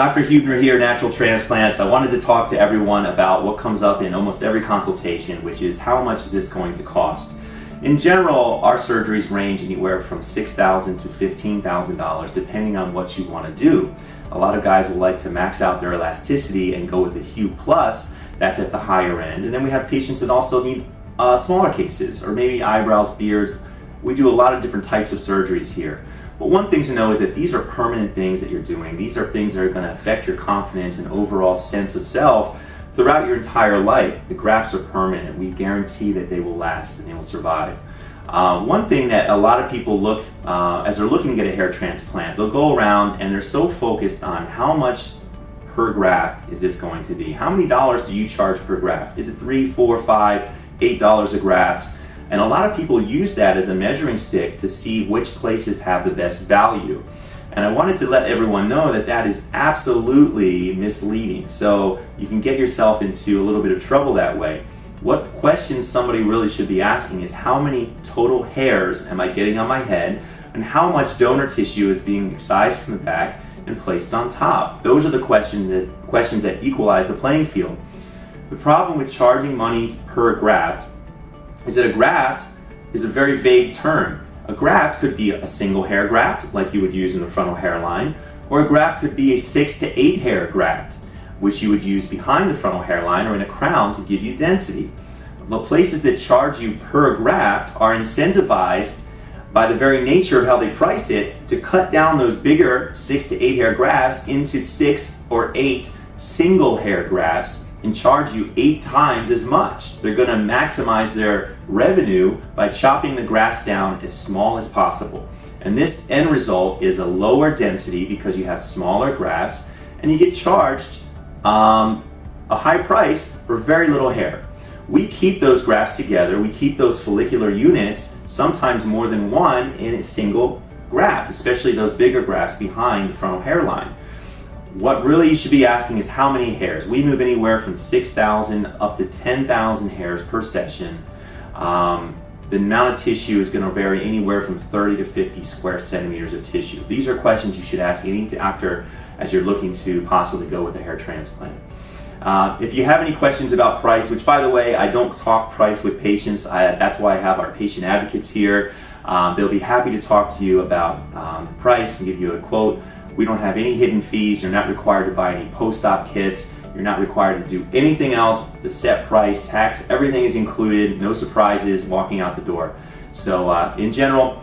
Dr. Huebner here, Natural Transplants. I wanted to talk to everyone about what comes up in almost every consultation, which is how much is this going to cost? In general, our surgeries range anywhere from $6,000 to $15,000 depending on what you want to do. A lot of guys will like to max out their elasticity and go with the Hue Plus. That's at the higher end. And then we have patients that also need smaller cases, or maybe eyebrows, beards. We do a lot of different types of surgeries here. But one thing to know is that these are permanent things that you're doing. These are things that are going to affect your confidence and overall sense of self throughout your entire life. The grafts are permanent. We guarantee that they will last and they will survive. One thing that a lot of people look, as they're looking to get a hair transplant, they'll go around and they're so focused on how much per graft is this going to be? How many dollars do you charge per graft? Is it $3, $4, $5, $8 a graft? And a lot of people use that as a measuring stick to see which places have the best value. And I wanted to let everyone know that that is absolutely misleading. So you can get yourself into a little bit of trouble that way. What questions somebody really should be asking is how many total hairs am I getting on my head, and how much donor tissue is being excised from the back and placed on top. Those are the questions that equalize the playing field. The problem with charging money per graft is that a graft is a very vague term. A graft could be a single hair graft, like you would use in the frontal hairline, or a graft could be a 6 to 8 hair graft, which you would use behind the frontal hairline or in a crown to give you density. The places that charge you per graft are incentivized by the very nature of how they price it to cut down those bigger 6 to 8 hair grafts into 6 or 8 single hair grafts and charge you 8 times as much. They're going to maximize their revenue by chopping the grafts down as small as possible. And this end result is a lower density because you have smaller grafts and you get charged a high price for very little hair. We keep those grafts together, we keep those follicular units, sometimes more than one, in a single graft, especially those bigger grafts behind the frontal hairline. What really you should be asking is how many hairs. We move anywhere from 6,000 up to 10,000 hairs per session. The amount of tissue is going to vary anywhere from 30 to 50 square centimeters of tissue. These are questions you should ask any doctor as you're looking to possibly go with a hair transplant. If you have any questions about price, which by the way, I don't talk price with patients, that's why I have our patient advocates here. They'll be happy to talk to you about the price and give you a quote. We don't have any hidden fees. You're not required to buy any post-op kits. You're not required to do anything else. The set price, tax, everything is included. No surprises walking out the door. So in general,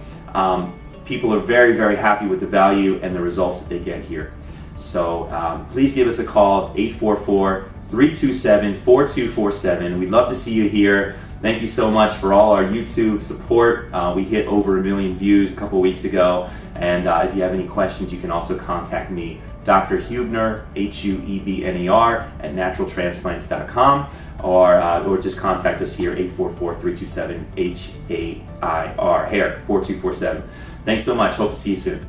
people are very, very happy with the value and the results that they get here. So please give us a call, 844-327-4247. We'd love to see you here. Thank you so much for all our YouTube support. We hit over 1 million views a couple weeks ago. And if you have any questions, you can also contact me, Dr. Huebner, Huebner, at naturaltransplants.com, or just contact us here, 844-327-HAIR, hair, 4247. Thanks so much. Hope to see you soon.